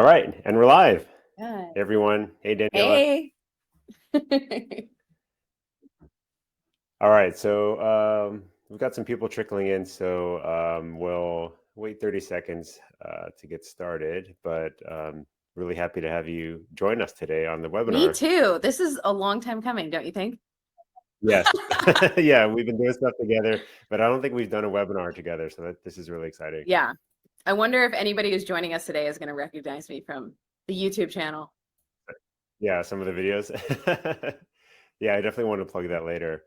All right, and we're live. Good. Hey, everyone. Hey, Daniela. Hey. All right, so we've got some people trickling in, so we'll wait 30 seconds to get started, but really happy to have you join us today on the webinar. Me too. This is a long time coming, don't you think? Yes. Yeah, we've been doing stuff together, but I don't think we've done a webinar together, so this is really exciting. Yeah. I wonder if anybody who's joining us today is going to recognize me from the YouTube channel. Yeah, some of the videos. Yeah, I definitely want to plug that later.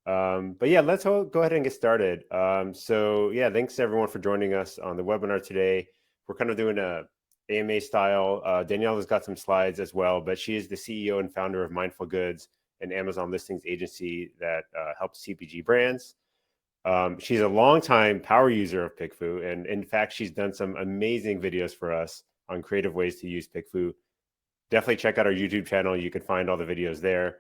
But yeah, let's go ahead and get started. So yeah, thanks everyone for joining us on the webinar today. We're kind of doing a AMA style. Daniela's got some slides as well, but she is the CEO and founder of Mindful Goods, an Amazon listings agency that helps CPG brands. She's a longtime power user of PickFu, and in fact, she's done some amazing videos for us on creative ways to use PickFu. Definitely check out our YouTube channel. You can find all the videos there.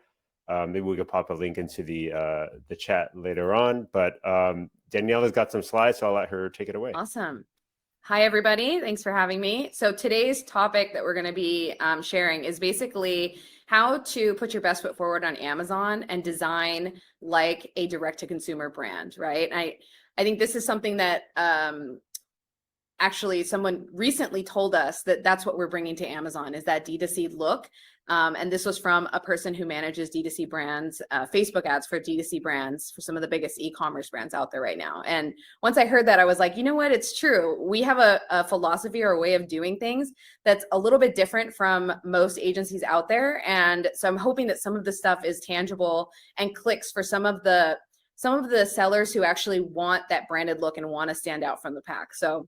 Maybe we could pop a link into the chat later on. But Daniela's got some slides, so I'll let her take it away. Awesome. Hi, everybody. Thanks for having me. So today's topic that we're going to be sharing is basically how to put your best foot forward on Amazon and design like a direct-to-consumer brand, right? I think this is something that actually someone recently told us that that's what we're bringing to Amazon is that D2C look. And this was from a person who manages D2C brands, Facebook ads for D2C brands for some of the biggest e-commerce brands out there right now. And once I heard that, I was like, you know what, it's true. We have a philosophy or a way of doing things that's a little bit different from most agencies out there. And so I'm hoping that some of the stuff is tangible and clicks for some of the sellers who actually want that branded look and want to stand out from the pack. So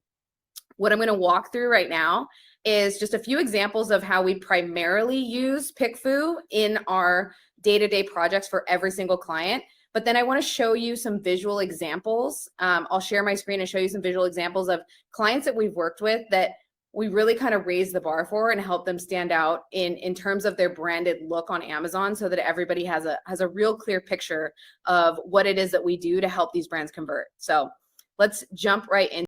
what I'm going to walk through right now is just a few examples of how we primarily use PickFu in our day-to-day projects for every single client. But then I want to show you some visual examples. I'll share my screen and show you some visual examples of clients that we've worked with that we really kind of raise the bar for and help them stand out in terms of their branded look on Amazon so that everybody has a real clear picture of what it is that we do to help these brands convert. So let's jump right in.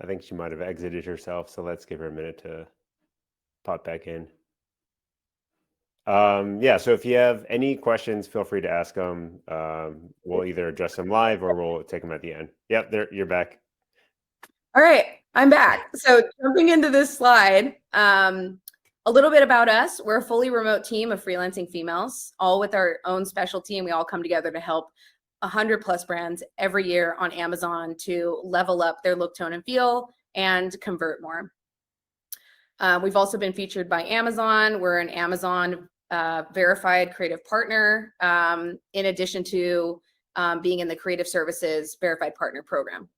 I think she might have exited herself, so let's give her a minute to pop back in. Yeah, so if you have any questions, feel free to ask them. We'll either address them live or we'll take them at the end. Yep, there, you're back. All right, I'm back. So jumping into this slide, a little bit about us. We're a fully remote team of freelancing females, all with our own specialty, and we all come together to help 100+ brands every year on Amazon to level up their look, tone, and feel and convert more. We've also been featured by Amazon. We're an Amazon verified creative partner, in addition to being in the Creative Services Verified Partner Program.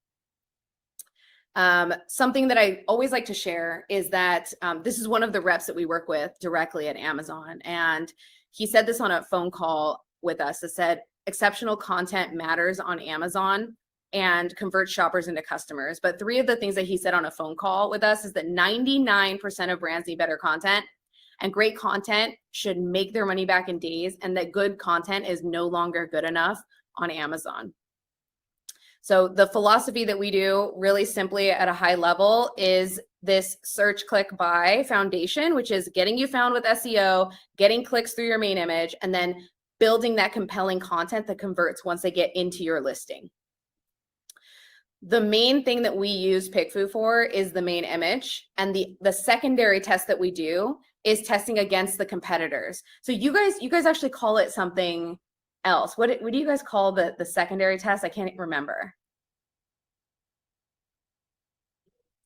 Something that I always like to share is that this is one of the reps that we work with directly at Amazon. And he said this on a phone call with us. It said, exceptional content matters on Amazon and converts shoppers into customers. But 3 of the things that he said on a phone call with us is that 99% of brands need better content, and great content should make their money back in days, and that good content is no longer good enough on Amazon. So the philosophy that we do really simply at a high level is this search, click, buy foundation, which is getting you found with SEO, getting clicks through your main image, and then building that compelling content that converts once they get into your listing. The main thing that we use PickFu for is the main image, and the secondary test that we do is testing against the competitors. So you guys actually call it something else. What do you guys call the secondary test? I can't remember.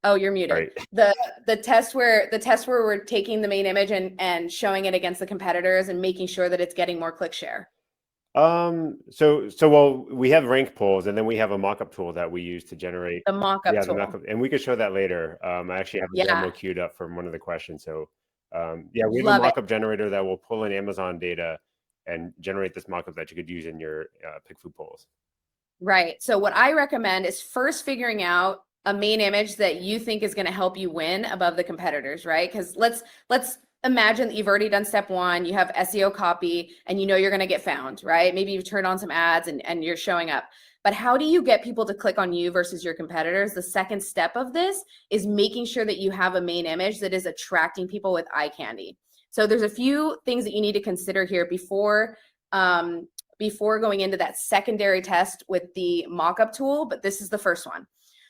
Oh, you're muted. Right. The test where we're taking the main image and showing it against the competitors and making sure that it's getting more click share. Well, we have rank polls, and then we have a mockup tool that we use to generate the mockup tool. And we could show that later. I actually have a demo queued up from one of the questions. So yeah, we have a mockup generator that will pull in Amazon data and generate this mockup that you could use in your PickFu polls. Right. So what I recommend is first figuring out a main image that you think is going to help you win above the competitors, right? Because let's imagine that you've already done step one, you have SEO copy, and you know you're going to get found, right? Maybe you've turned on some ads and you're showing up. But how do you get people to click on you versus your competitors? The second step of this is making sure that you have a main image that is attracting people with eye candy. So there's a few things that you need to consider here before going into that secondary test with the mockup tool, but this is the first one.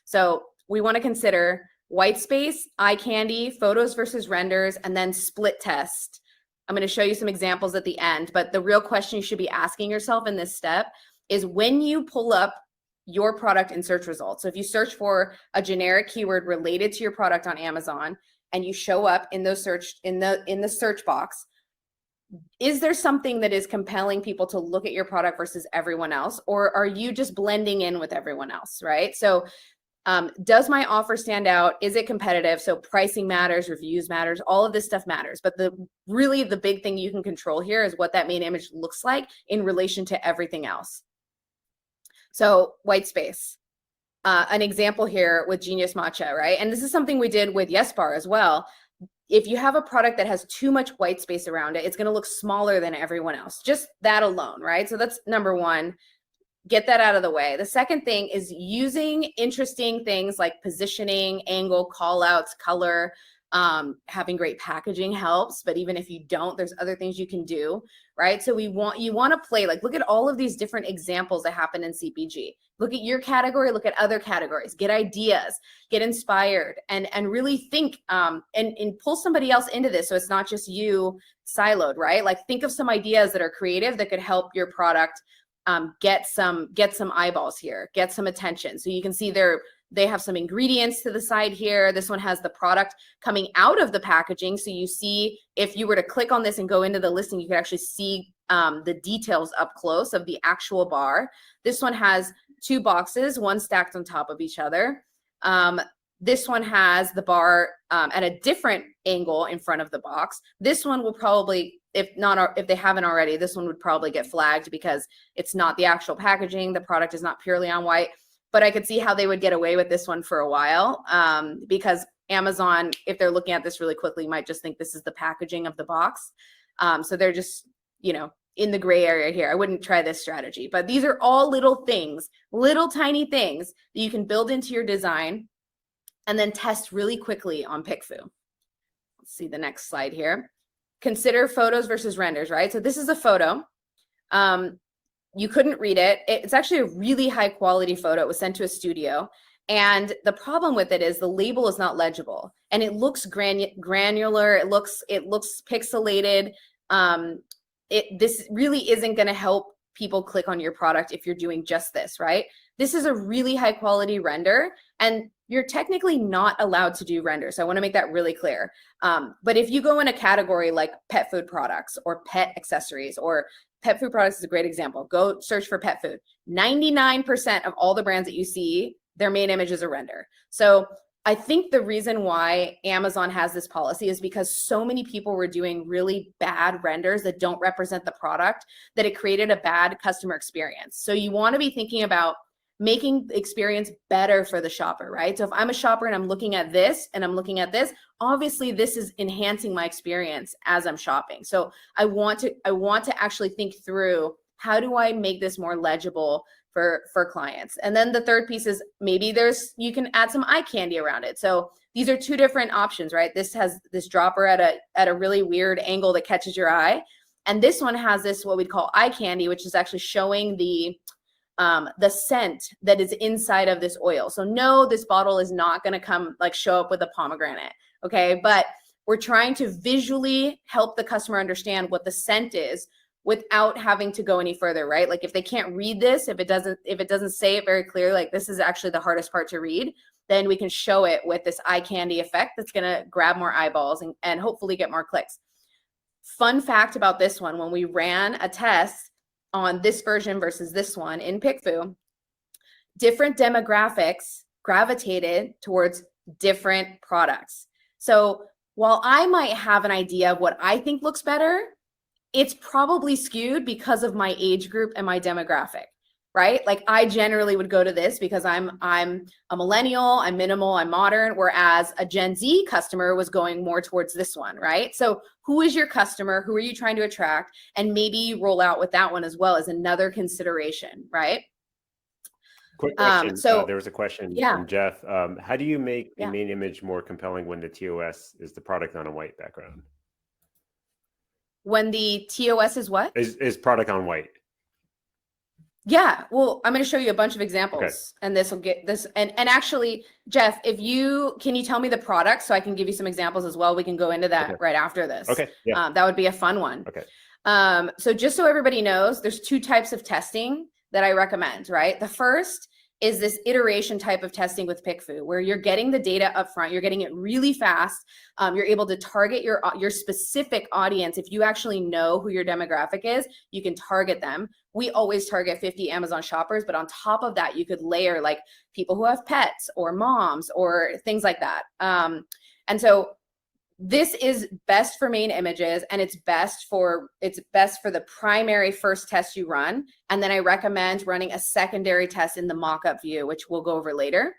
So we want to consider white space, eye candy, photos versus renders, and then split test. I'm going to show you some examples at the end, but the real question you should be asking yourself in this step is when you pull up your product in search results. So if you search for a generic keyword related to your product on Amazon and you show up in those in the search box, is there something that is compelling people to look at your product versus everyone else, or are you just blending in with everyone else, right? So does my offer stand out? Is it competitive? So pricing matters, reviews matters, all of this stuff matters. But really the big thing you can control here is what that main image looks like in relation to everything else. So white space, an example here with Genius Matcha, right? And this is something we did with YesBar as well. If you have a product that has too much white space around it, it's going to look smaller than everyone else. Just that alone, right? So that's number one. Get that out of the way. The second thing is using interesting things like positioning, angle, call outs, color. Having great packaging helps, but even if you don't, there's other things you can do, right? So you want to play, like, look at all of these different examples that happen in CPG. Look at your category, look at other categories, get ideas, get inspired, and really think and pull somebody else into this. So it's not just you siloed, right? Like, think of some ideas that are creative that could help your product get some eyeballs here, get some attention. So you can see they have some ingredients to the side here. This one has the product coming out of the packaging. So you see, if you were to click on this and go into the listing, you could actually see the details up close of the actual bar. This one has two boxes, one stacked on top of each other. This one has the bar at a different angle in front of the box. This one will probably, if they haven't already, this one would probably get flagged because it's not the actual packaging. The product is not purely on white, but I could see how they would get away with this one for a while because Amazon, if they're looking at this really quickly, might just think this is the packaging of the box. So they're just, in the gray area here. I wouldn't try this strategy, but these are all little things, little tiny things that you can build into your design and then test really quickly on PickFu. Let's see the next slide here. Consider photos versus renders, right? So this is a photo. You couldn't read it. It's actually a really high quality photo. It was sent to a studio. And the problem with it is the label is not legible and it looks granular. It looks pixelated. This really isn't going to help people click on your product if you're doing just this, right? This is a really high quality render and you're technically not allowed to do render. So I want to make that really clear. But if you go in a category like pet food products or pet accessories, or pet food products is a great example. Go search for pet food. 99% of all the brands that you see, their main image is a render. So I think the reason why Amazon has this policy is because so many people were doing really bad renders that don't represent the product, that it created a bad customer experience. So you want to be thinking about making the experience better for the shopper, right? So if I'm a shopper and I'm looking at this and I'm looking at this, obviously this is enhancing my experience as I'm shopping. So I want to actually think through, how do I make this more legible for clients? And then the third piece is maybe you can add some eye candy around it. So these are two different options, right? This has this dropper at a really weird angle that catches your eye. And this one has this, what we'd call eye candy, which is actually showing the scent that is inside of this oil. So no, this bottle is not going to show up with a pomegranate. Okay. But we're trying to visually help the customer understand what the scent is without having to go any further, right? Like if they can't read this, if it doesn't say it very clearly, like this is actually the hardest part to read, then we can show it with this eye candy effect that's going to grab more eyeballs and hopefully get more clicks. Fun fact about this one, when we ran a test on this version versus this one in PickFu, different demographics gravitated towards different products. So while I might have an idea of what I think looks better, it's probably skewed because of my age group and my demographic, right? Like I generally would go to this because I'm a millennial, I'm minimal, I'm modern, whereas a Gen Z customer was going more towards this one, right? So who is your customer? Who are you trying to attract? And maybe you roll out with that one as well as another consideration, right? Quick question. So There was a question yeah, from Jeff. How do you make a yeah. main image more compelling when the TOS is the product on a white background? When the TOS is what? Is product on white? Yeah, well, I'm going to show you a bunch of Okay. examples, and this will get this. And actually, Jeff, if you can, you tell me the product so I can give you some examples as well. We can go into that Okay. right after this. Okay. Yeah. That would be a fun one. Okay. So just so everybody knows, there's two types of testing that I recommend, right? The first is this iteration type of testing with PickFu, where you're getting the data up front, you're getting it really fast. You're able to target your specific audience. If you actually know who your demographic is, you can target them. We always target 50 Amazon shoppers, but on top of that, you could layer like people who have pets or moms or things like that. And so this is best for main images, and it's best for the primary first test you run. And then I recommend running a secondary test in the mock-up view, which we'll go over later.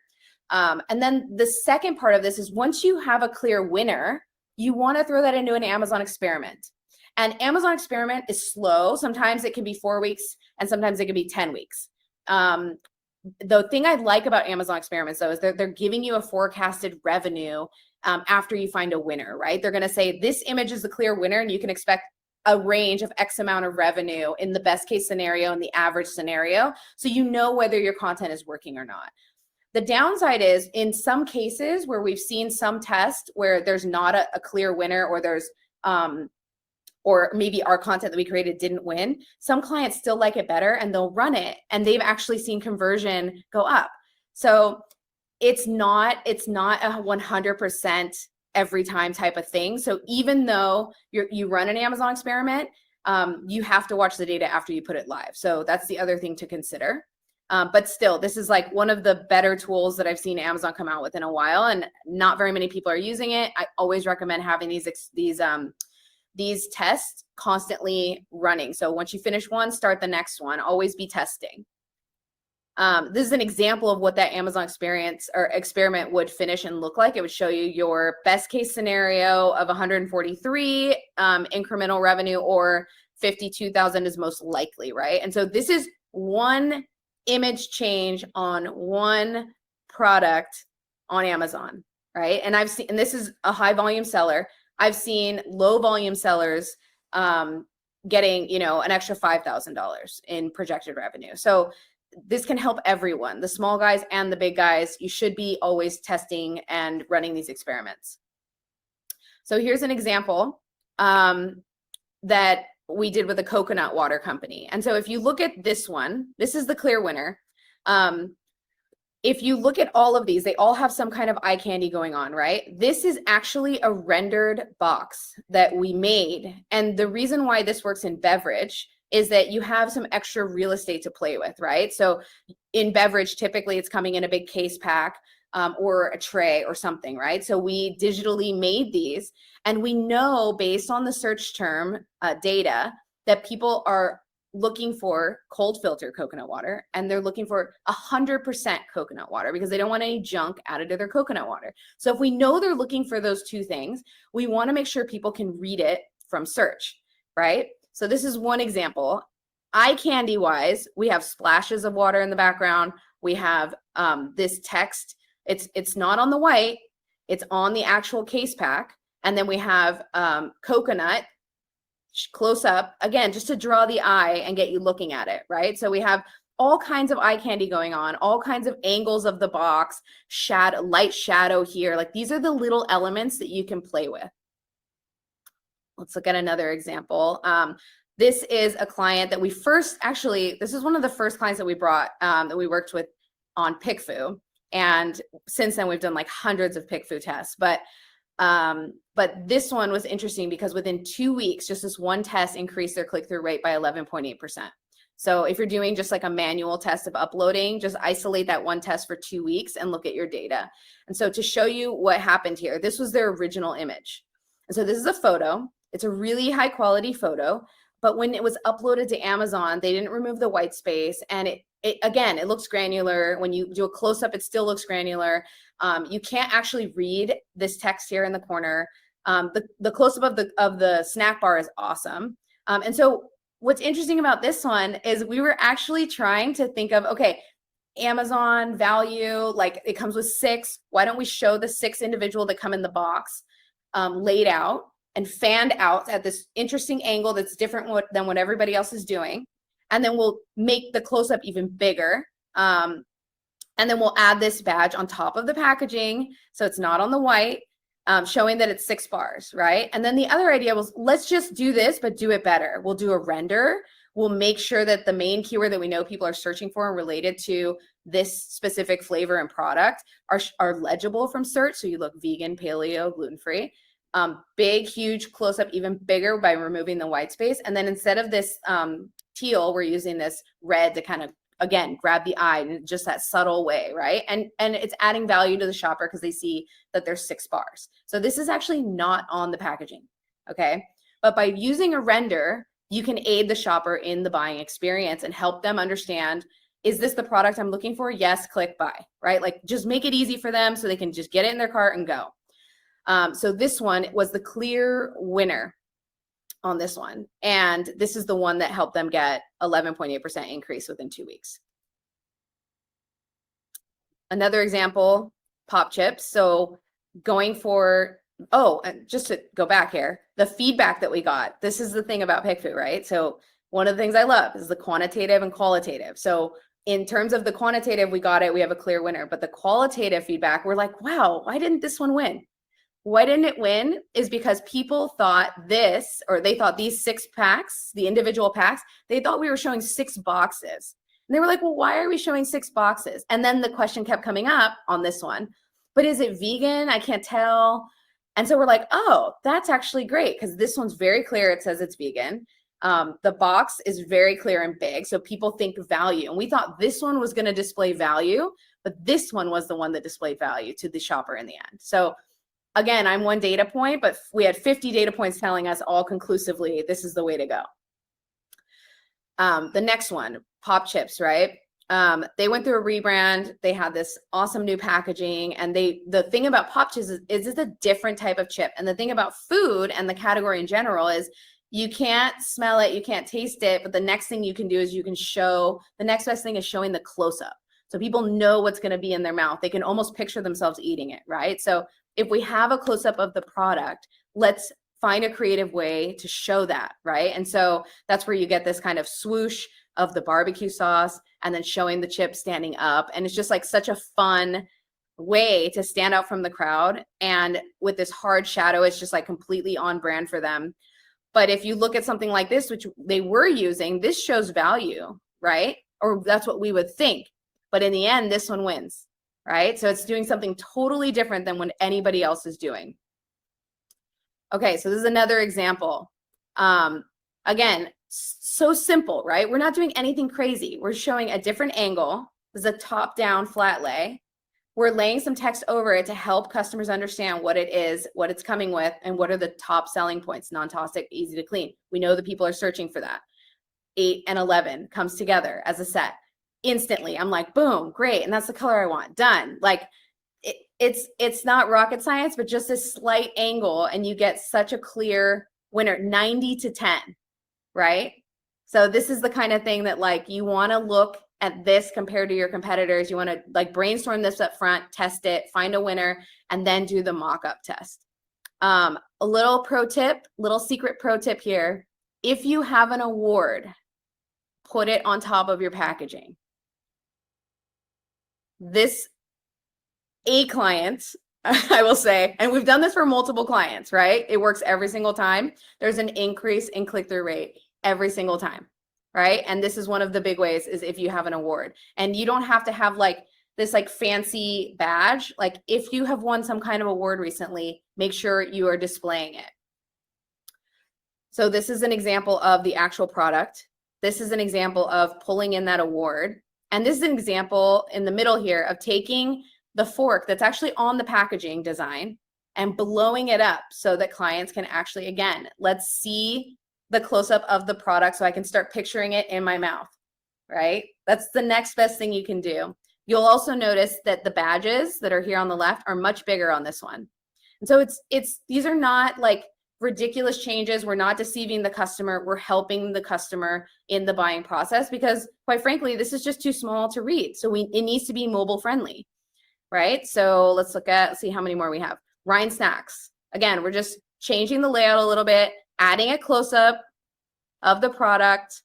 And then the second part of this is once you have a clear winner, you want to throw that into an Amazon experiment. And Amazon experiment is slow. Sometimes it can be 4 weeks and sometimes it can be 10 weeks. The thing I like about Amazon experiments though is they're giving you a forecasted revenue after you find a winner, right? They're going to say this image is the clear winner and you can expect a range of X amount of revenue in the best case scenario and the average scenario. So you know whether your content is working or not. The downside is in some cases where we've seen some tests where there's not a clear winner, or there's or maybe our content that we created didn't win, some clients still like it better and they'll run it and they've actually seen conversion go up. So it's not a 100% every time type of thing. So even though you run an Amazon experiment, you have to watch the data after you put it live. So that's the other thing to consider. But still, this is like one of the better tools that I've seen Amazon come out with in a while, and not very many people are using it. I always recommend having these tests constantly running. So once you finish one, start the next one. Always be testing. This is an example of what that Amazon experience or experiment would finish and look like. It would show you your best case scenario of 143 incremental revenue, or 52,000 is most likely, right? And so this is one image change on one product on Amazon, right? And I've seen, and this is a high volume seller. I've seen low volume sellers getting, an extra $5,000 in projected revenue. So this can help everyone, the small guys and the big guys. You should be always testing and running these experiments. So here's an example that we did with a coconut water company. And so if you look at this one, this is the clear winner. If you look at all of these, they all have some kind of eye candy going on, right? This is actually a rendered box that we made. And the reason why this works in beverage is that you have some extra real estate to play with, right? So in beverage, typically it's coming in a big case pack or a tray or something, right? So we digitally made these, and we know based on the search term data that people are looking for cold filter coconut water, and they're looking for 100% coconut water because they don't want any junk added to their coconut water. So if we know they're looking for those two things, we want to make sure people can read it from search, right? So this is one example. Eye candy wise, we have splashes of water in the background. We have this text. It's not on the white, it's on the actual case pack. And then we have coconut close up, again, just to draw the eye and get you looking at it, right? So we have all kinds of eye candy going on, all kinds of angles of the box, light shadow here. Like these are the little elements that you can play with. Let's look at another example. This is a client that we this is one of the first clients that we brought that we worked with on PickFu. And since then we've done like hundreds of PickFu tests, but this one was interesting because within 2 weeks, just this one test increased their click-through rate by 11.8%. So if you're doing just like a manual test of uploading, just isolate that one test for 2 weeks and look at your data. And so to show you what happened here, this was their original image. And so this is a photo. It's a really high quality photo, but when it was uploaded to Amazon, they didn't remove the white space, and again, it looks granular. When you do a close-up, it still looks granular. You can't actually read this text here in the corner. The close-up of the snack bar is awesome. And so what's interesting about this one is we were actually trying to think of, okay, Amazon value, like it comes with 6. Why don't we show the 6 individual that come in the box laid out and fanned out at this interesting angle that's different than what everybody else is doing. And then we'll make the close-up even bigger. And then we'll add this badge on top of the packaging, so it's not on the white, showing that it's 6 bars, right? And then the other idea was, let's just do this, but do it better. We'll do a render. We'll make sure that the main keyword that we know people are searching for related to this specific flavor and product are legible from search. So you look vegan, paleo, gluten-free. Big, huge close-up, even bigger by removing the white space. And then instead of this teal, we're using this red to kind of, again, grab the eye in just that subtle way, right? And it's adding value to the shopper because they see that there's 6 bars. So this is actually not on the packaging, okay? But by using a render, you can aid the shopper in the buying experience and help them understand, is this the product I'm looking for? Yes, click buy, right? Like just make it easy for them so they can just get it in their cart and go. So this one was the clear winner on this one. And this is the one that helped them get 11.8% increase within 2 weeks. Another example, pop chips. So going for, and just to go back here, the feedback that we got, this is the thing about PickFu, right? So one of the things I love is the quantitative and qualitative. So in terms of the quantitative, we got it, we have a clear winner, but the qualitative feedback, we're like, wow, why didn't this one win? Why didn't it win is because people thought this, or they thought these 6 packs, the individual packs, they thought we were showing 6 boxes. And they were like, well, why are we showing 6 boxes? And then the question kept coming up on this one, but is it vegan? I can't tell. And so we're like, oh, that's actually great because this one's very clear. It says it's vegan. The box is very clear and big. So people think value. And we thought this one was going to display value, but this one was the one that displayed value to the shopper in the end. So again, I'm one data point, but we had 50 data points telling us all conclusively, this is the way to go. The next one, pop chips, right? They went through a rebrand. They had this awesome new packaging. And the thing about pop chips is it's a different type of chip. And the thing about food and the category in general is you can't smell it, you can't taste it, but the next thing you can do is you can show, the next best thing is showing the close-up. So people know what's going to be in their mouth. They can almost picture themselves eating it, right? So if we have a close-up of the product, let's find a creative way to show that, right? And so that's where you get this kind of swoosh of the barbecue sauce and then showing the chip standing up. And it's just like such a fun way to stand out from the crowd. And with this hard shadow, it's just like completely on brand for them. But if you look at something like this, which they were using, this shows value, right? Or that's what we would think. But in the end, this one wins, right? So it's doing something totally different than what anybody else is doing. Okay, so this is another example. Again, so simple, right? We're not doing anything crazy. We're showing a different angle. This is a top-down flat lay. We're laying some text over it to help customers understand what it is, what it's coming with, and what are the top selling points. Non-toxic, easy to clean. We know that people are searching for that. 8 and 11 comes together as a set. Instantly, I'm like, boom, great. And that's the color I want, done. Like it's not rocket science, but just a slight angle and you get such a clear winner, 90-10, right? So this is the kind of thing that like you want to look at this compared to your competitors. You want to like brainstorm this up front, test it, find a winner, and then do the mock-up test. A little pro tip, little secret pro tip here. If you have an award, put it on top of your packaging. This a client, I will say, and we've done this for multiple clients, right? It works every single time. There's an increase in click-through rate every single time, right? And this is one of the big ways is if you have an award. And you don't have to have like this like fancy badge. Like if you have won some kind of award recently, make sure you are displaying it. So this is an example of the actual product. This is an example of pulling in that award. And this is an example in the middle here of taking the fork that's actually on the packaging design and blowing it up so that clients can actually, again, let's see the close-up of the product so I can start picturing it in my mouth, right? That's the next best thing you can do. You'll also notice that the badges that are here on the left are much bigger on this one. And so these are not like ridiculous changes. We're not deceiving the customer. We're helping the customer in the buying process because quite frankly, this is just too small to read. So it needs to be mobile friendly, right? So let's see how many more we have. Rhine snacks. Again, we're just changing the layout a little bit, adding a close-up of the product.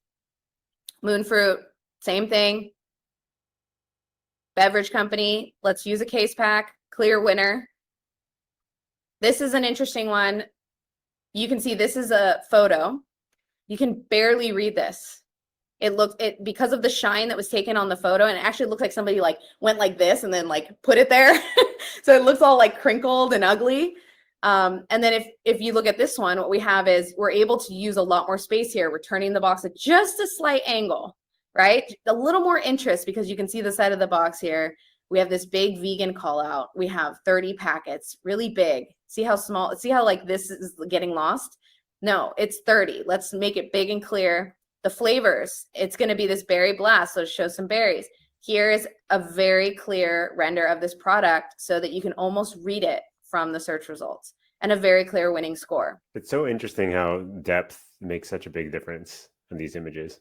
Moon fruit, same thing. Beverage company, let's use a case pack, clear winner. This is an interesting one. You can see this is a photo. You can barely read this. Because of the shine that was taken on the photo, and it actually looks like somebody like went like this and then like put it there. So it looks all like crinkled and ugly. And then if you look at this one, what we have is we're able to use a lot more space here. We're turning the box at just a slight angle, right? A little more interest because you can see the side of the box here. We have this big vegan call out. We have 30 packets, really big. See how small, see how like this is getting lost? No, it's 30. Let's make it big and clear. The flavors, it's going to be this berry blast. So show some berries. Here is a very clear render of this product so that you can almost read it from the search results, and a very clear winning score. It's so interesting how depth makes such a big difference in these images.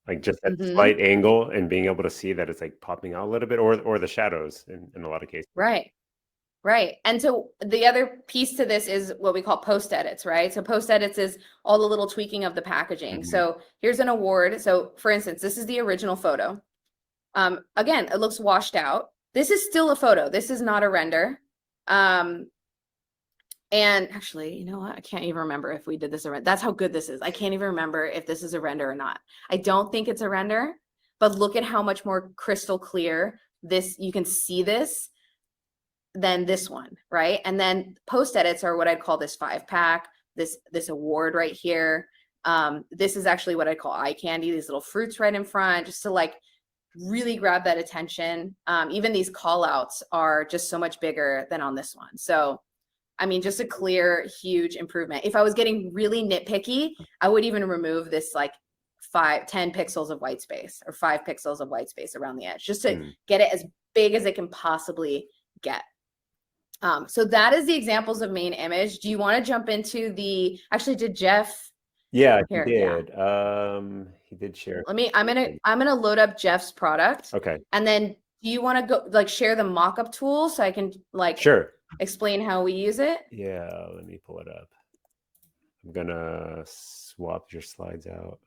Like just that slight angle and being able to see that it's like popping out a little bit, or the shadows in a lot of cases. Right. Right. And so the other piece to this is what we call post edits, right? So post edits is all the little tweaking of the packaging. So here's an award. So for instance, this is the original photo. Again, it looks washed out. This is still a photo. This is not a render. And actually, you know what? I can't even remember if we did this. That's how good this is. I can't even remember if this is a render or not. I don't think it's a render, but look at how much more crystal clear this, you can see this than this one, right? And then post edits are what I'd call this 5-pack, this award right here. This is actually what I call eye candy, these little fruits right in front, just to like really grab that attention. Even these call outs are just so much bigger than on this one. So, I mean, just a clear, huge improvement. If I was getting really nitpicky, I would even remove this like 10 pixels of white space or 5 pixels of white space around the edge, just to get it as big as it can possibly get. So that is the examples of main image. Do you want to jump into actually did Jeff? Yeah, he did. Yeah. He did share. I'm gonna load up Jeff's product. Okay. And then do you want to go like share the mock-up tool so I can like explain how we use it? Yeah, let me pull it up. I'm gonna swap your slides out.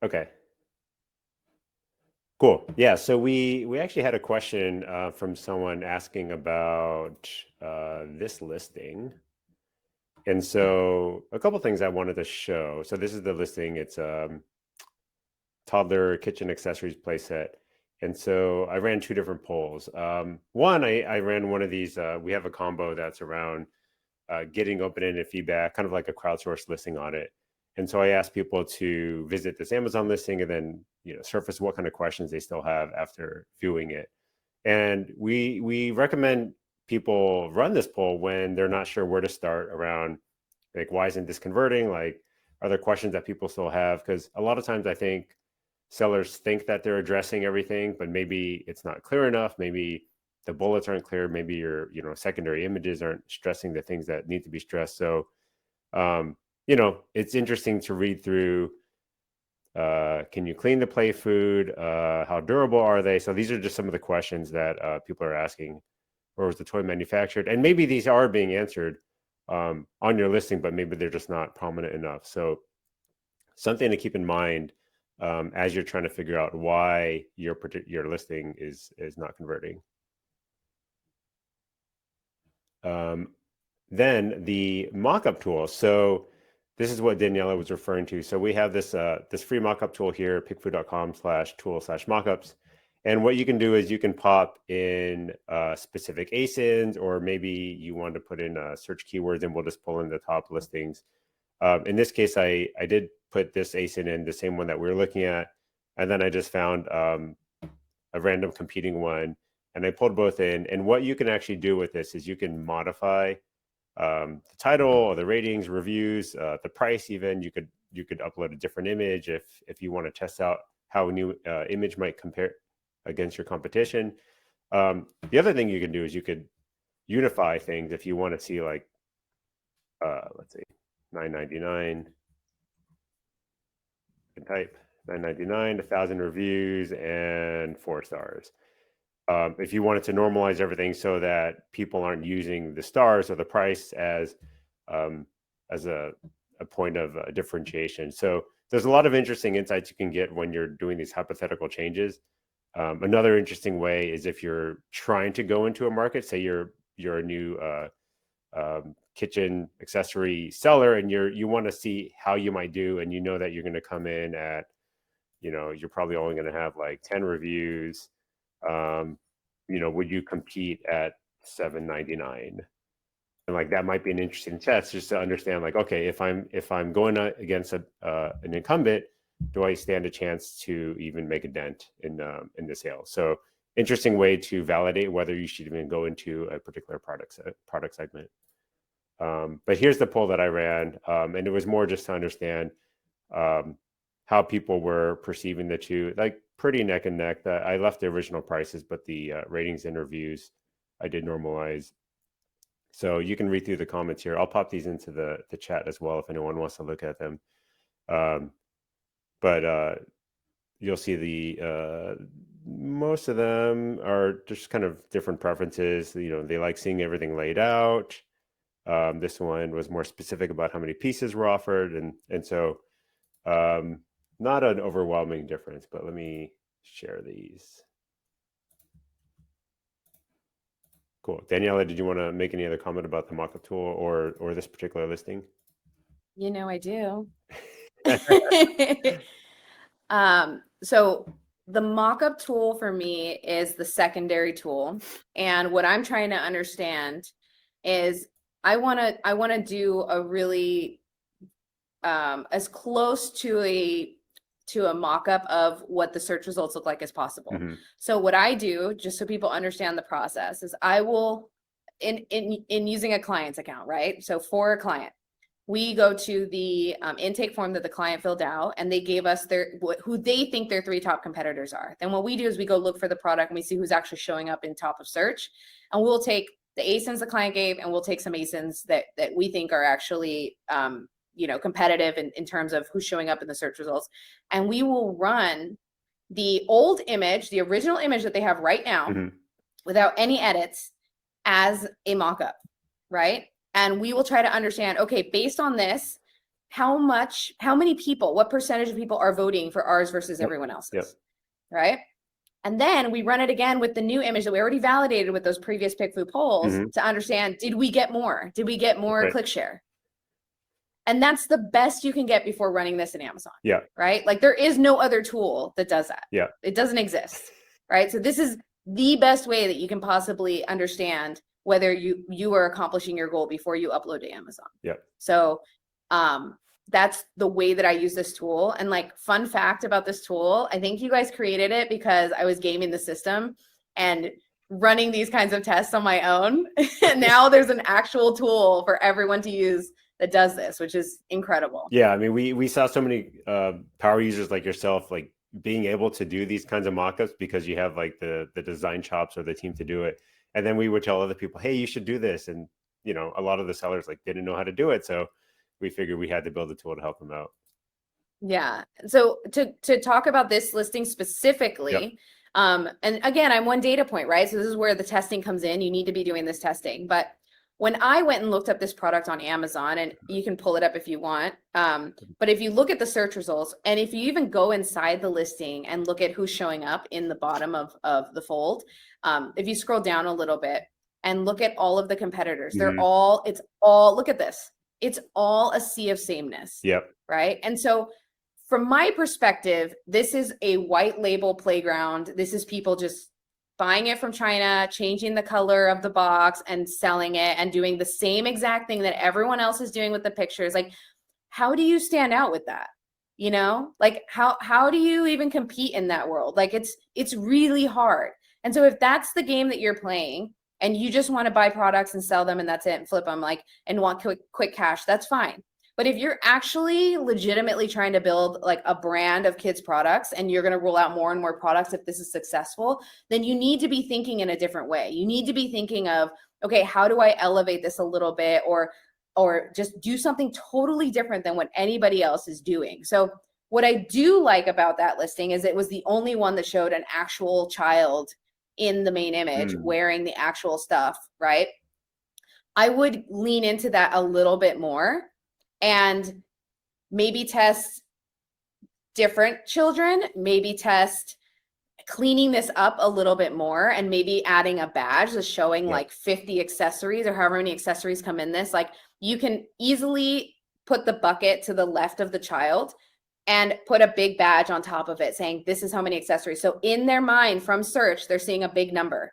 Okay. Cool. Yeah. So we actually had a question from someone asking about this listing. And so a couple things I wanted to show. So this is the listing. It's toddler kitchen accessories playset. And so I ran 2 different polls. One, I ran one of these. We have a combo that's around getting open-ended feedback, kind of like a crowdsourced listing on it. And so I asked people to visit this Amazon listing and then, surface what kind of questions they still have after viewing it. And we recommend people run this poll when they're not sure where to start around, like, why isn't this converting? Like, are there questions that people still have? Because a lot of times I think sellers think that they're addressing everything, but maybe it's not clear enough. Maybe the bullets aren't clear. Maybe your, secondary images aren't stressing the things that need to be stressed. So, it's interesting to read through. Can you clean the play food? How durable are they? So these are just some of the questions that people are asking. Where was the toy manufactured? And maybe these are being answered on your listing, but maybe they're just not prominent enough. So something to keep in mind as you're trying to figure out why your listing is not converting. Then the mockup tool. So this is what Daniela was referring to. So we have this this free mockup tool here, pickfood.com/tool/mockups. And what you can do is you can pop in specific ASINs, or maybe you want to put in search keywords, and we'll just pull in the top listings. In this case, I did put this ASIN in, the same one that we were looking at. and then I just found a random competing one, and I pulled both in. And what you can actually do with this is you can modify the title or the ratings, reviews, the price. Even you could upload a different image if you want to test out how a new image might compare against your competition. The other thing you can do is you could unify things if you want to see, like, let's see, $9.99. You can type $9.99, 1,000 reviews, and 4 stars. If you wanted to normalize everything so that people aren't using the stars or the price as a point of differentiation. So there's a lot of interesting insights you can get when you're doing these hypothetical changes. Another interesting way is if you're trying to go into a market, say you're a new kitchen accessory seller, and you want to see how you might do, and you know that you're going to come in at, you're probably only going to have like 10 reviews. Would you compete at $7.99? And like that might be an interesting test, just to understand, like, okay, if I'm going against an incumbent, do I stand a chance to even make a dent in the sales? So interesting way to validate whether you should even go into a particular product segment. But here's the poll that I ran, and it was more just to understand how people were perceiving the two, like pretty neck and neck. I left the original prices, but the ratings and reviews I did normalize. So you can read through the comments here. I'll pop these into the chat as well if anyone wants to look at them. But you'll see the most of them are just kind of different preferences. They like seeing everything laid out. This one was more specific about how many pieces were offered, and so not an overwhelming difference. But let me share these. Cool. Daniela, did you want to make any other comment about the mockup tool or this particular listing? I do. So the mockup tool for me is the secondary tool. And what I'm trying to understand is I want to do a really as close to a mock-up of what the search results look like as possible. Mm-hmm. So what I do, just so people understand the process, is I will, in using a client's account, right? So for a client, we go to the intake form that the client filled out, and they gave us who they think their 3 top competitors are. Then what we do is we go look for the product and we see who's actually showing up in top of search, and we'll take the ASINs the client gave, and we'll take some ASINs that we think are actually competitive in terms of who's showing up in the search results. And we will run the old image, the original image that they have right now, mm-hmm. without any edits, as a mock-up, right? And we will try to understand, okay, based on this, how many people, what percentage of people are voting for ours versus everyone else's, right? And then we run it again with the new image that we already validated with those previous PickFu polls, mm-hmm. to understand, did we get more? Did we get more click share? And that's the best you can get before running this in Amazon. Yeah. Right? Like there is no other tool that does that. Yeah. It doesn't exist. Right? So this is the best way that you can possibly understand whether you are accomplishing your goal before you upload to Amazon. Yeah. So that's the way that I use this tool. And like, fun fact about this tool, I think you guys created it because I was gaming the system and running these kinds of tests on my own. And now there's an actual tool for everyone to use that does this, which is incredible. Yeah, I mean, we saw so many power users like yourself, like being able to do these kinds of mockups because you have like the design chops or the team to do it. And then we would tell other people, hey, you should do this. And, a lot of the sellers like didn't know how to do it. So we figured we had to build a tool to help them out. Yeah. So to talk about this listing specifically, and again, I'm one data point, right? So this is where the testing comes in. You need to be doing this testing. But when I went and looked up this product on Amazon, and you can pull it up if you want, but if you look at the search results, and if you even go inside the listing and look at who's showing up in the bottom of the fold, if you scroll down a little bit and look at all of the competitors, Mm-hmm. it's all, look at this. It's all a sea of sameness. Yep. Right. And so from my perspective, this is a white label playground. This is people just buying it from China, changing the color of the box and selling it and doing the same exact thing that everyone else is doing with the pictures. Like, how do you stand out with that? you know? Like how do you even compete in that world? Like it's really hard. And so if that's the game that you're playing and you just want to buy products and sell them and that's it and flip them like and want quick cash, that's fine. But if you're actually legitimately trying to build like a brand of kids products and you're going to roll out more and more products if this is successful, then you need to be thinking in a different way. You need to be thinking of, okay, how do I elevate this a little bit or just do something totally different than what anybody else is doing. So what I do like about that listing is it was the only one that showed an actual child in the main image wearing the actual stuff, right? I would lean into that a little bit more and maybe test different children, maybe test cleaning this up a little bit more and maybe adding a badge that's showing like 50 accessories or however many accessories come in this. Like you can easily put the bucket to the left of the child and put a big badge on top of it saying, this is how many accessories. So in their mind from search, they're seeing a big number,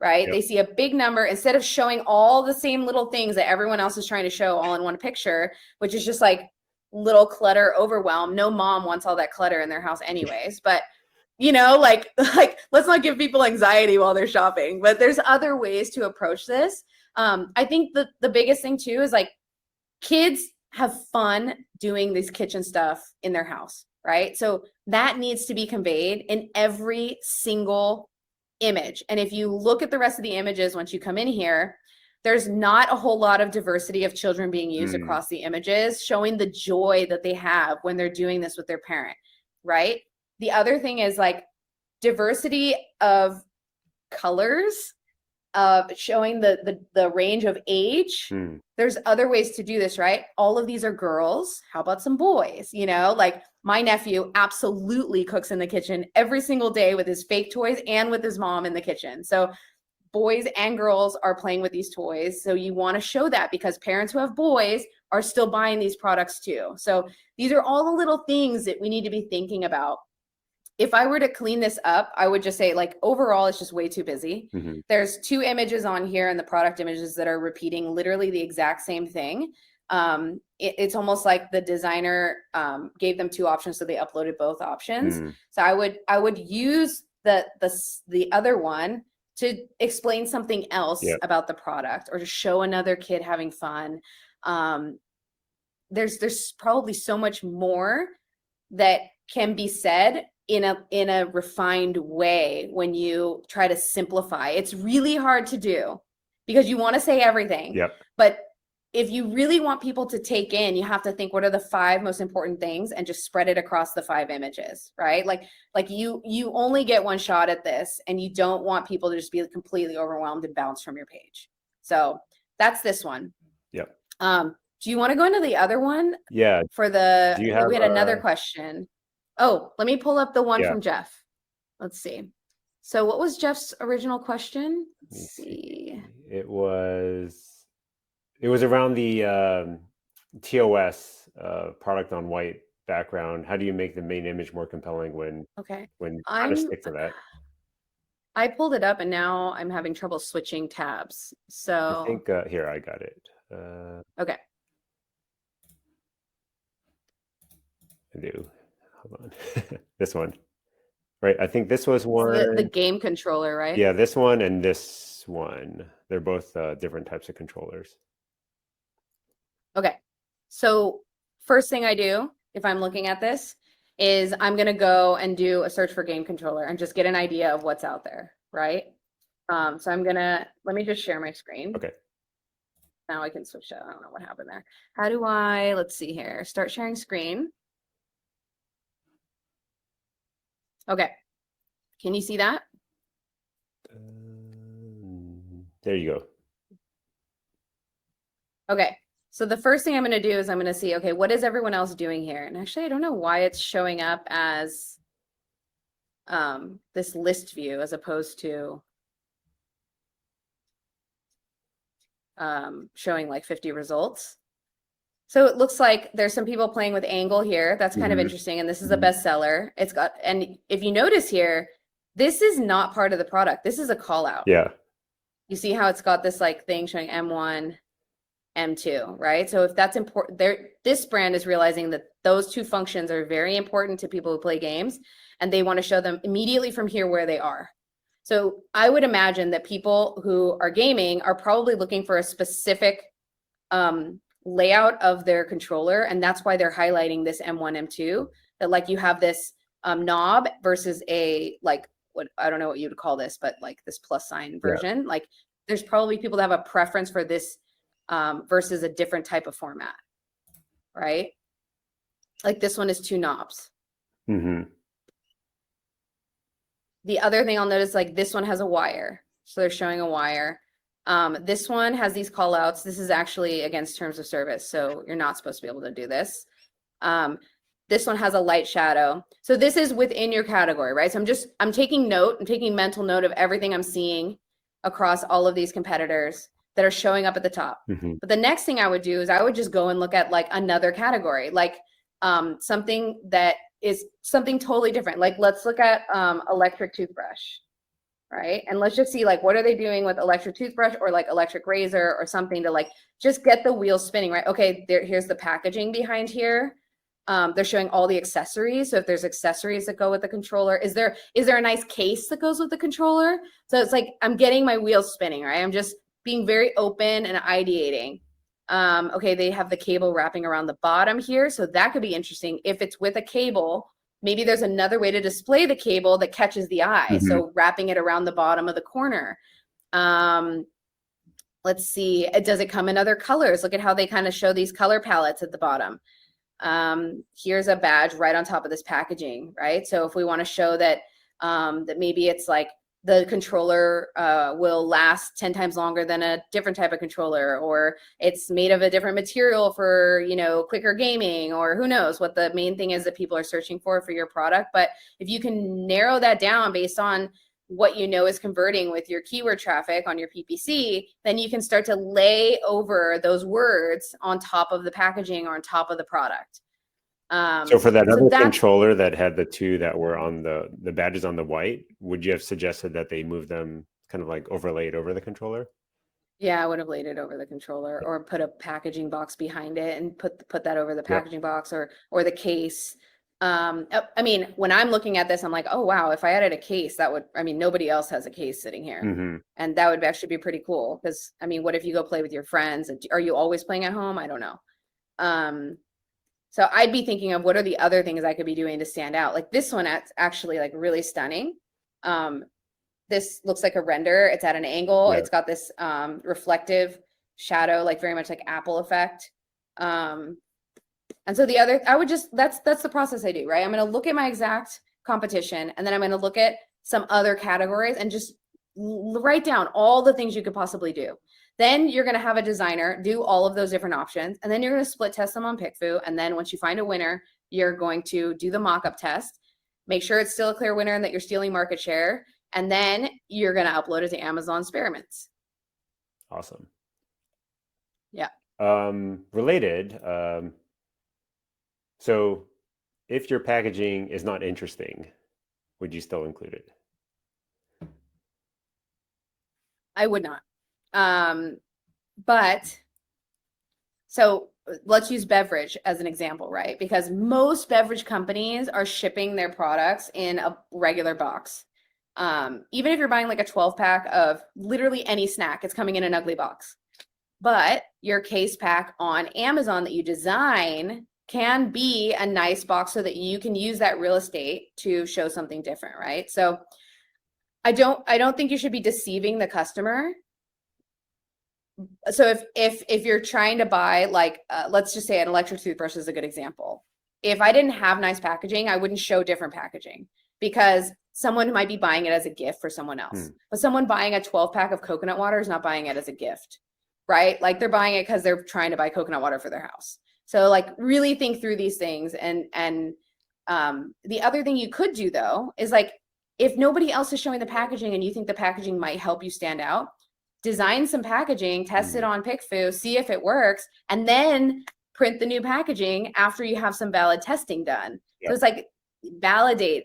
right? They see a big number instead of showing all the same little things that everyone else is trying to show all in one picture, which is just like little clutter overwhelm. No mom wants all that clutter in their house anyways, but you know, like let's not give people anxiety while they're shopping, but there's other ways to approach this. I think the biggest thing too is like kids have fun doing this kitchen stuff in their house, right? So that needs to be conveyed in every single image. And if you look at the rest of the images once you come in here, there's not a whole lot of diversity of children being used across the images, showing the joy that they have when they're doing this with their parent, right? The other thing is like diversity of colors, showing the range of age. There's other ways to do this, right? All of these are girls. How about some boys? You know, like my nephew absolutely cooks in the kitchen every single day with his fake toys and with his mom in the kitchen. So boys and girls are playing with these toys. So you want to show that because parents who have boys are still buying these products too. So these are all the little things that we need to be thinking about. If I were to clean this up, I would just say like overall, it's just way too busy. There's 2 images on here and the product images that are repeating literally the exact same thing. It's almost like the designer gave them 2 options, so they uploaded both options. So I would use the other one to explain something else about the product or to show another kid having fun. There's probably so much more that can be said in a refined way when you try to simplify. It's really hard to do because you want to say everything. But if you really want people to take in, you have to think, what are the 5 most important things and just spread it across the 5 images, right? Like you only get one shot at this and you don't want people to just be completely overwhelmed and bounce from your page. So that's this one. Do you want to go into the other one? For the, we had another question. Oh, let me pull up the one from Jeff. Let's see. So what was Jeff's original question? Let's see. It was around the TOS product on white background. How do you make the main image more compelling when trying to stick to that? I pulled it up and now I'm having trouble switching tabs. So I think here I got it. Okay. I do. Hold on. This one. Right. I think this was one. The game controller, right? Yeah, this one and this one. They're both different types of controllers. Okay. So first thing I do if I'm looking at this is I'm going to go and do a search for game controller and just get an idea of what's out there, right? So let me just share my screen. Okay. Now I can switch to, I don't know what happened there. How do I, let's see here, start sharing screen. Okay. Can you see that? There you go. Okay. So the first thing I'm going to do is I'm going to see, okay, what is everyone else doing here? And actually, I don't know why it's showing up as this list view as opposed to showing like 50 results. So it looks like there's some people playing with angle here. That's kind of interesting. And this is a bestseller. It's got, and if you notice here, this is not part of the product. This is a call out. Yeah. You see how it's got this like thing showing M1. M2, right? So if that's important, this brand is realizing that those two functions are very important to people who play games, and they want to show them immediately from here where they are. So I would imagine that people who are gaming are probably looking for a specific layout of their controller, and that's why they're highlighting this M1, M2, that like you have this knob versus a, like, what, I don't know what you would call this, but like this plus sign version. Yeah. Like there's probably people that have a preference for this versus a different type of format, right? Like this one is two knobs. Mm-hmm. The other thing I'll notice, like this one has a wire. So they're showing a wire. This one has these call outs. This is actually against terms of service, so you're not supposed to be able to do this. This one has a light shadow. So this is within your category, right? So I'm taking note, I'm taking mental note of everything I'm seeing across all of these competitors that are showing up at the top. Mm-hmm. But the next thing I would do is I would just go and look at like another category, like something that is something totally different. Like let's look at electric toothbrush, right? And let's just see like what are they doing with electric toothbrush or like electric razor or something to like just get the wheel spinning, right? Okay, here's the packaging behind here. They're showing all the accessories. So if there's accessories that go with the controller, is there a nice case that goes with the controller? So it's like I'm getting my wheels spinning, right? I'm just being very open and ideating. Okay, they have the cable wrapping around the bottom here. So that could be interesting. If it's with a cable, maybe there's another way to display the cable that catches the eye. Mm-hmm. So wrapping it around the bottom of the corner. Let's see, does it come in other colors? Look at how they kind of show these color palettes at the bottom. Here's a badge right on top of this packaging, right? So if we want to show that that maybe it's like the controller will last 10 times longer than a different type of controller, or it's made of a different material for, you know, quicker gaming, or who knows what the main thing is that people are searching for your product. But if you can narrow that down based on what you know is converting with your keyword traffic on your PPC, then you can start to lay over those words on top of the packaging or on top of the product. So for that other controller that had the two that were on the badges on the white, would you have suggested that they move them kind of like overlaid over the controller? Yeah, I would have laid it over the controller, or put a packaging box behind it and put that over the packaging box or the case. I mean, when I'm looking at this, I'm like, oh, wow, if I added a case, that would, I mean, nobody else has a case sitting here. Mm-hmm. And that would actually be pretty cool. Because, I mean, what if you go play with your friends? Are you always playing at home? I don't know. So I'd be thinking of what are the other things I could be doing to stand out. Like this one, it's actually like really stunning. This looks like a render. It's at an angle. Yeah. It's got this reflective shadow, like very much like Apple effect. And so the other, I would just, that's the process I do, right? I'm going to look at my exact competition, and then I'm going to look at some other categories and just write down all the things you could possibly do. Then you're going to have a designer do all of those different options, and then you're going to split test them on PickFu. And then once you find a winner, you're going to do the mock-up test, make sure it's still a clear winner and that you're stealing market share. And then you're going to upload it to Amazon Experiments. Awesome. Yeah. Related, so if your packaging is not interesting, would you still include it? I would not. But so let's use beverage as an example, right? Because most beverage companies are shipping their products in a regular box. Even if you're buying like a 12-pack of literally any snack, it's coming in an ugly box. But your case pack on Amazon that you design can be a nice box so that you can use that real estate to show something different, right? So I don't think you should be deceiving the customer. So if you're trying to buy, like, let's just say an electric toothbrush is a good example. If I didn't have nice packaging, I wouldn't show different packaging, because someone might be buying it as a gift for someone else. But someone buying a 12-pack of coconut water is not buying it as a gift, right? Like they're buying it because they're trying to buy coconut water for their house. So like really think through these things. And the other thing you could do though is, like, if nobody else is showing the packaging and you think the packaging might help you stand out, design some packaging, test it on PickFu, see if it works, and then print the new packaging after you have some valid testing done. Yep. So it's like validate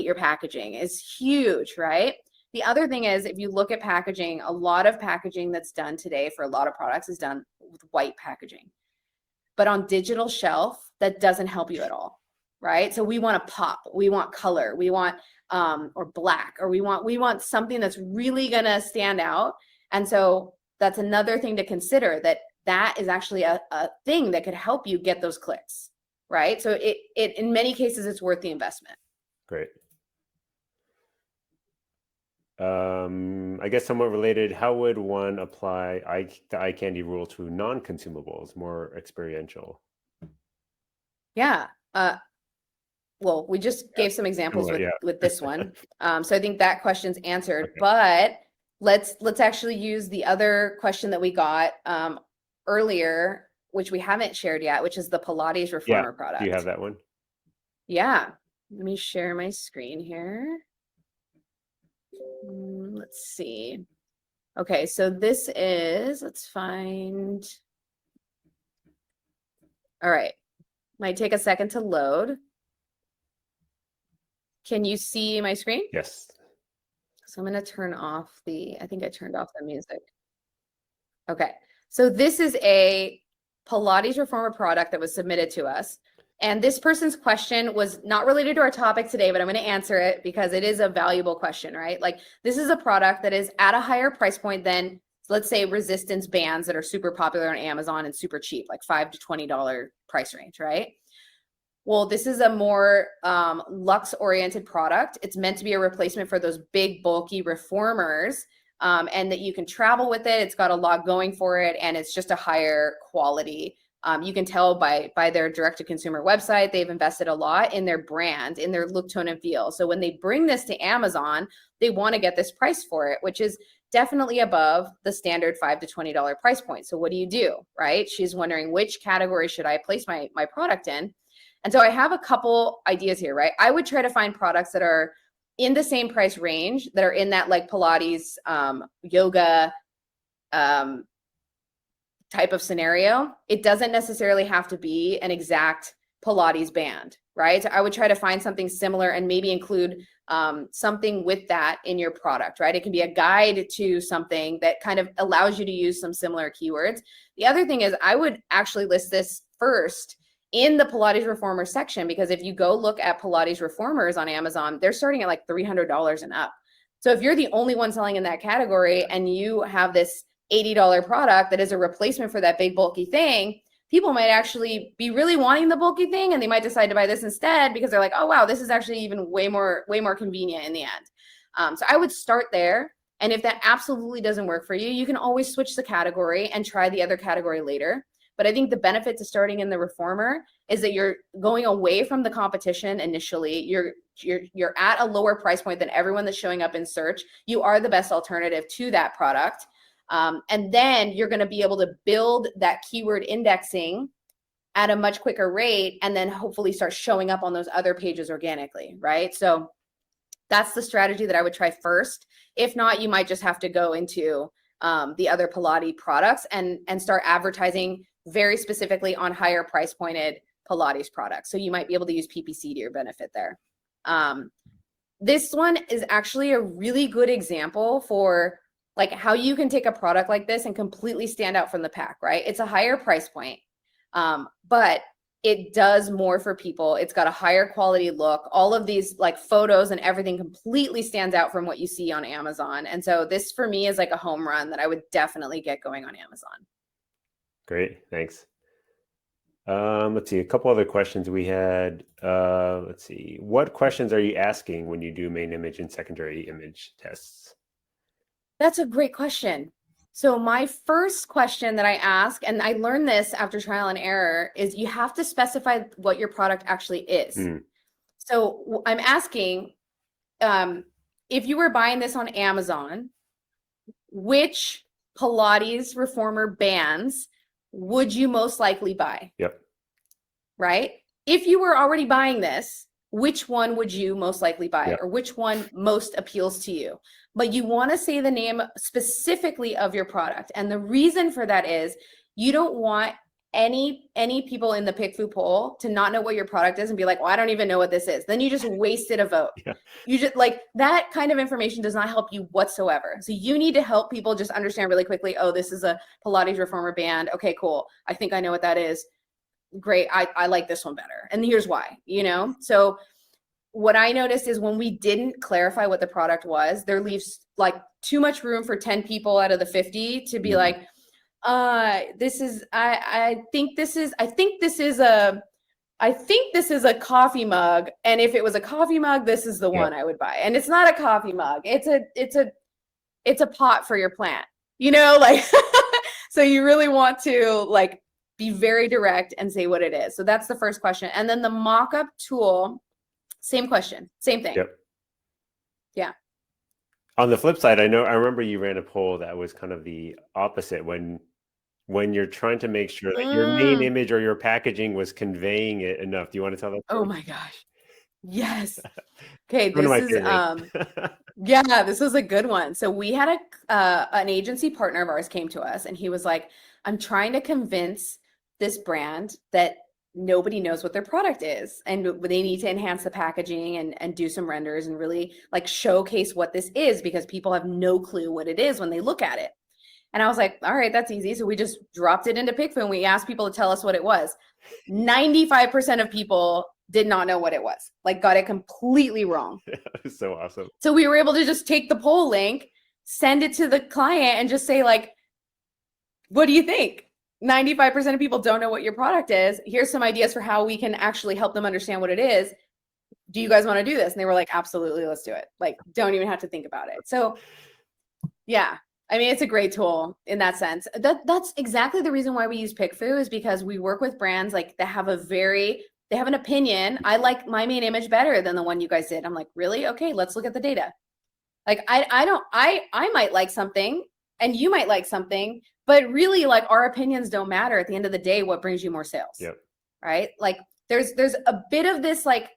your packaging is huge, right? The other thing is, if you look at packaging, a lot of packaging that's done today for a lot of products is done with white packaging. But on digital shelf, that doesn't help you at all, right? So we want to pop, we want color, we want or black, or we want something that's really gonna stand out. And so that's another thing to consider, that is actually a thing that could help you get those clicks, right? So it in many cases it's worth the investment. Great. I guess somewhat related, how would one apply the eye candy rule to non-consumables, more experiential? Yeah. Well, we just gave some examples with this one. So I think that question's answered, Okay. but let's actually use the other question that we got earlier, which we haven't shared yet, which is the Pilates reformer product. Do you have that one? Yeah. Let me share my screen here. Let's see. Okay, so this is, let's find. All right. Might take a second to load. Can you see my screen? Yes. So I'm going to turn off I think I turned off the music. Okay. So this is a Pilates reformer product that was submitted to us. And this person's question was not related to our topic today, but I'm going to answer it because it is a valuable question, right? Like, this is a product that is at a higher price point than, let's say, resistance bands that are super popular on Amazon and super cheap, like $5 to $20 price range, right? Well, this is a more luxe-oriented product. It's meant to be a replacement for those big, bulky reformers, and that you can travel with it. It's got a lot going for it, and it's just a higher quality. You can tell by their direct-to-consumer website, they've invested a lot in their brand, in their look, tone, and feel. So when they bring this to Amazon, they want to get this price for it, which is definitely above the standard $5 to $20 price point. So what do, right? She's wondering, which category should I place my product in? And so I have a couple ideas here, right? I would try to find products that are in the same price range, that are in that like Pilates, yoga type of scenario. It doesn't necessarily have to be an exact Pilates band, right? So I would try to find something similar and maybe include something with that in your product, right? It can be a guide to something that kind of allows you to use some similar keywords. The other thing is, I would actually list this first in the Pilates reformer section, because if you go look at Pilates reformers on Amazon, they're starting at like $300 and up. So if you're the only one selling in that category and you have this $80 product that is a replacement for that big bulky thing, people might actually be really wanting the bulky thing, and they might decide to buy this instead because they're like, oh wow, this is actually even way more convenient in the end. So I would start there. And if that absolutely doesn't work for you, you can always switch the category and try the other category later. But I think the benefit to starting in the reformer is that you're going away from the competition initially. You're at a lower price point than everyone that's showing up in search. You are the best alternative to that product. And then you're going to be able to build that keyword indexing at a much quicker rate, and then hopefully start showing up on those other pages organically, right? So that's the strategy that I would try first. If not, you might just have to go into the other Pilates products and start advertising very specifically on higher price pointed Pilates products. So you might be able to use PPC to your benefit there. This one is actually a really good example for like how you can take a product like this and completely stand out from the pack, right? It's a higher price point, but it does more for people. It's got a higher quality look. All of these like photos and everything completely stands out from what you see on Amazon. And so this for me is like a home run that I would definitely get going on Amazon. Great, thanks. Let's see, a couple other questions we had. Let's see, what questions are you asking when you do main image and secondary image tests? That's a great question. So my first question that I ask, and I learned this after trial and error, is you have to specify what your product actually is. So I'm asking, if you were buying this on Amazon, which Pilates reformer bands would you most likely buy? Yep. Right? If you were already buying this, which one would you most likely buy? Yep. Or which one most appeals to you? But you want to say the name specifically of your product. And the reason for that is you don't want any people in the PickFu poll to not know what your product is and be like, well, I don't even know what this is. Then you just wasted a vote. Yeah. You just like that kind of information does not help you whatsoever. So you need to help people just understand really quickly, oh, this is a Pilates reformer band. Okay, cool. I think I know what that is. Great. I like this one better. And here's why, you know? So what I noticed is when we didn't clarify what the product was, there leaves like too much room for 10 people out of the 50 to be like, this is I think this is a coffee mug, and if it was a coffee mug, this is the one I would buy. And it's not a coffee mug. It's a pot for your plant. You know, like so you really want to like be very direct and say what it is. So that's the first question. And then the mock-up tool, same question, same thing. Yep. Yeah. On the flip side, I remember you ran a poll that was kind of the opposite when you're trying to make sure that your main image or your packaging was conveying it enough. Do you want to tell that story? Oh my gosh. Yes. Okay, One of this my is favorites. yeah, this was a good one. So we had an agency partner of ours came to us and he was like, I'm trying to convince this brand that nobody knows what their product is and they need to enhance the packaging and do some renders and really like showcase what this is because people have no clue what it is when they look at it. And I was like, all right, that's easy. So we just dropped it into PickFu and we asked people to tell us what it was. 95% of people did not know what it was, like got it completely wrong. Yeah, it was so awesome. So we were able to just take the poll link, send it to the client and just say like, what do you think? 95% of people don't know what your product is. Here's some ideas for how we can actually help them understand what it is. Do you guys want to do this? And they were like, absolutely, let's do it. Like, don't even have to think about it. So yeah, I mean, it's a great tool in that sense. That's exactly the reason why we use PickFu is because we work with brands like that have they have an opinion. I like my main image better than the one you guys did. I'm like, really? Okay, let's look at the data. Like, I might like something and you might like something, but really like our opinions don't matter at the end of the day. What brings you more sales? Yep. Right? Like there's a bit of this like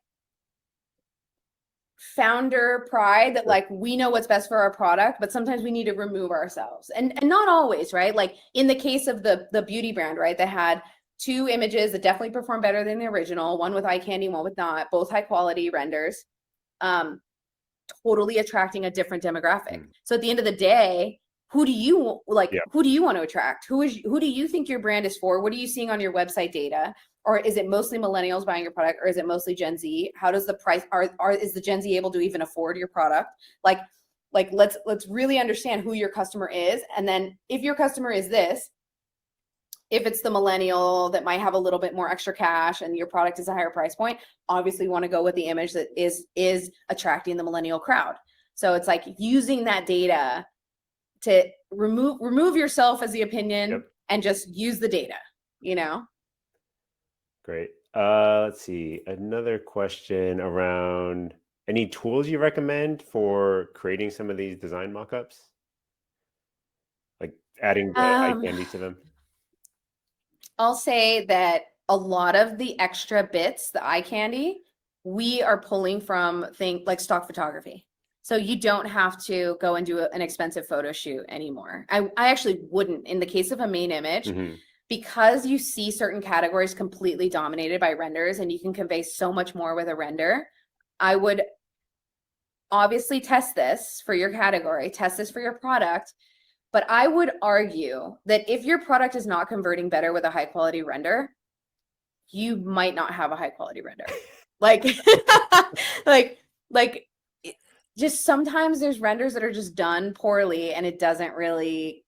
founder pride that like we know what's best for our product, but sometimes we need to remove ourselves and not always, right? Like in the case of the beauty brand, right, that had two images that definitely perform better than the original, one with eye candy, one with not, both high quality renders, totally attracting a different demographic. So at the end of the day, who do you like? Who do you want to attract? Who do you think your brand is for? What are you seeing on your website data? Or is it mostly millennials buying your product, or is it mostly Gen Z? How does the price is the Gen Z able to even afford your product? Like let's really understand who your customer is, and then if your customer is this, if it's the millennial that might have a little bit more extra cash and your product is a higher price point, obviously you want to go with the image that is attracting the millennial crowd. So it's like using that data to remove yourself as the opinion and just use the data, you know? Great. Let's see. Another question around any tools you recommend for creating some of these design mockups? Like adding the eye candy to them? I'll say that a lot of the extra bits, the eye candy, we are pulling from things like stock photography. So you don't have to go and do an expensive photo shoot anymore. I actually wouldn't in the case of a main image. Because you see certain categories completely dominated by renders and you can convey so much more with a render, I would obviously test this for your category, test this for your product, but I would argue that if your product is not converting better with a high quality render, you might not have a high quality render. Like, like just sometimes there's renders that are just done poorly and it doesn't really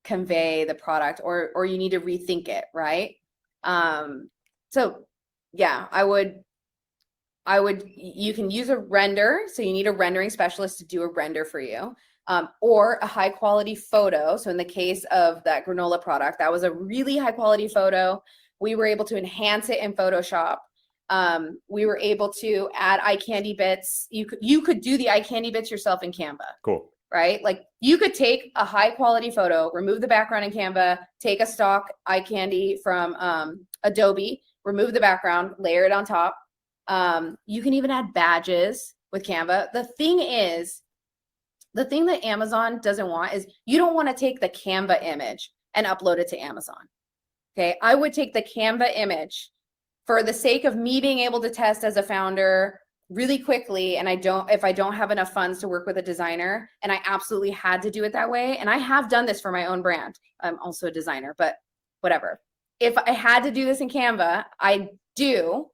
convey the product, or you need to rethink it, right? So yeah, I would you can use a render, so you need a rendering specialist to do a render for you, or a high quality photo. So in the case of that granola product, that was a really high quality photo. We were able to enhance it in Photoshop. We were able to add eye candy bits. You could do the eye candy bits yourself in Canva. Cool. Right? Like you could take a high quality photo, remove the background in Canva, take a stock eye candy from Adobe, remove the background, layer it on top. You can even add badges with Canva. The thing that Amazon doesn't want is you don't want to take the Canva image and upload it to Amazon. Okay, I would take the Canva image for the sake of me being able to test as a founder really quickly, and if I don't have enough funds to work with a designer, and I absolutely had to do it that way, and I have done this for my own brand. I'm also a designer, but whatever. If I had to do this in Canva, I do,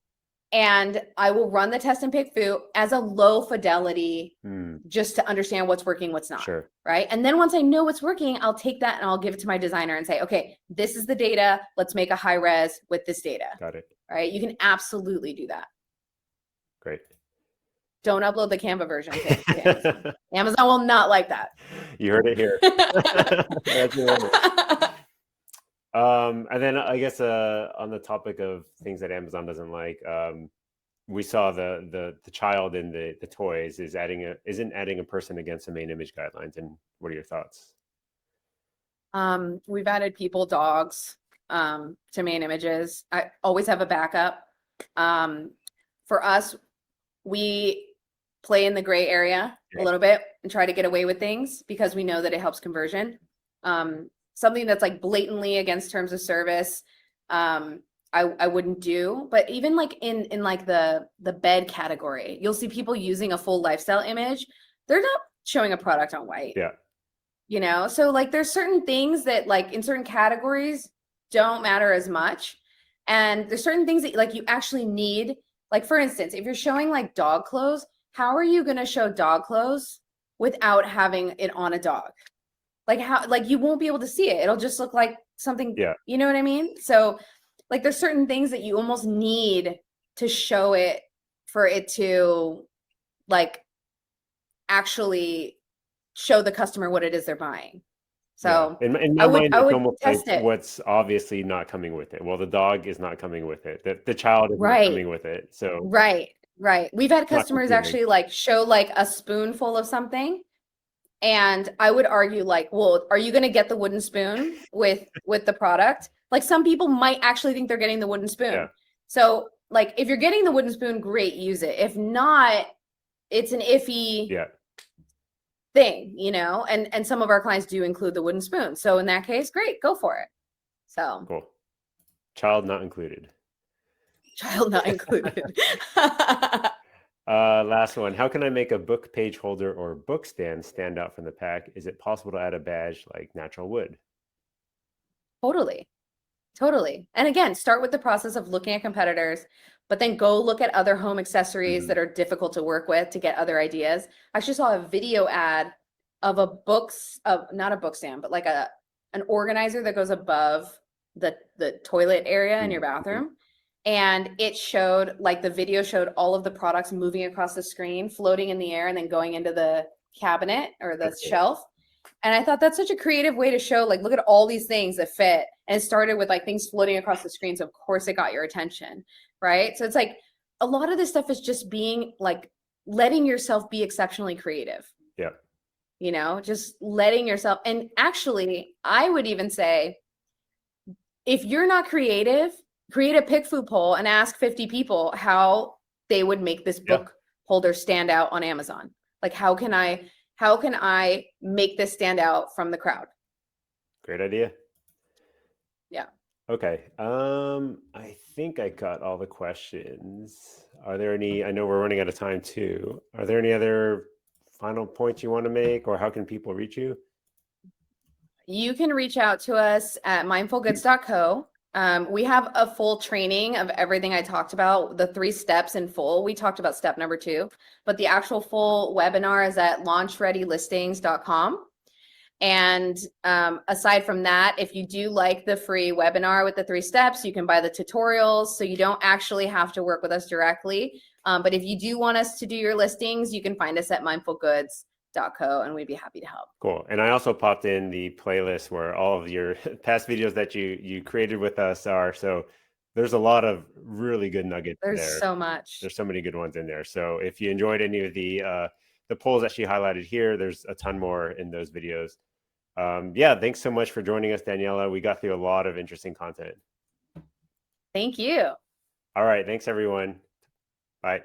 and I will run the test and pick foo as a low fidelity just to understand what's working, what's not. Sure. Right. And then once I know what's working, I'll take that and I'll give it to my designer and say, okay, this is the data. Let's make a high res with this data. Got it. Right. You can absolutely do that. Great. Don't upload the Canva version to Amazon. Amazon will not like that. You heard it here. And then I guess on the topic of things that Amazon doesn't like, we saw the child in the toys isn't adding a person against the main image guidelines. And what are your thoughts? We've added people, dogs to main images. I always have a backup. For us, we play in the gray area a little bit and try to get away with things because we know that it helps conversion. Something that's like blatantly against terms of service, I wouldn't do. But even like in like the bed category, you'll see people using a full lifestyle image. They're not showing a product on white. Yeah. You know, so like there's certain things that like in certain categories don't matter as much. And there's certain things that like you actually need. Like for instance, if you're showing like dog clothes, how are you going to show dog clothes without having it on a dog? Like how, like you won't be able to see it. It'll just look like something, you know what I mean? So like there's certain things that you almost need to show it for it to like actually show the customer what it is they're buying. So in my mind, I it's would almost test like it. what's obviously not coming with it. Well, the dog is not coming with it. The child is not coming with it. So Right. We've had customers confusing. actually like show like a spoonful of something. And I would argue like, well, are you going to get the wooden spoon with the product? Like some people might actually think they're getting the wooden spoon. Yeah. So like if you're getting the wooden spoon, great, use it. If not, it's an iffy thing, you know, and some of our clients do include the wooden spoon. So in that case, great, go for it. So cool. Child not included. Child not included. Last one. How can I make a book page holder or book stand out from the pack? Is it possible to add a badge like natural wood? Totally. And again, start with the process of looking at competitors, but then go look at other home accessories that are difficult to work with to get other ideas. I actually saw a video ad of not a book stand, but like an organizer that goes above the toilet area in your bathroom. And it showed like the video showed all of the products moving across the screen, floating in the air and then going into the cabinet or the shelf. And I thought that's such a creative way to show, like, look at all these things that fit. And it started with like things floating across the screen. So of course it got your attention, right? So it's like a lot of this stuff is just being like, letting yourself be exceptionally creative. Yeah. You know, just letting yourself, and actually I would even say, if you're not creative, create a pick food poll and ask 50 people how they would make this book holder stand out on Amazon. Like, how can I make this stand out from the crowd? Great idea. Yeah. Okay. I think I got all the questions. Are there any, I know we're running out of time too. Are there any other final points you want to make, or how can people reach you? You can reach out to us at mindfulgoods.co. We have a full training of everything I talked about, the 3 steps in full. We talked about step number 2, but the actual full webinar is at launchreadylistings.com. And aside from that, if you do like the free webinar with the 3 steps, you can buy the tutorials. So you don't actually have to work with us directly. But if you do want us to do your listings, you can find us at mindfulgoods.co and we'd be happy to help. Cool. And I also popped in the playlist where all of your past videos that you created with us are. So there's a lot of really good nuggets there. There's so much. There's so many good ones in there. So if you enjoyed any of the polls that she highlighted here, there's a ton more in those videos. Yeah, thanks so much for joining us, Daniela. We got through a lot of interesting content. Thank you. All right. Thanks, everyone. Bye.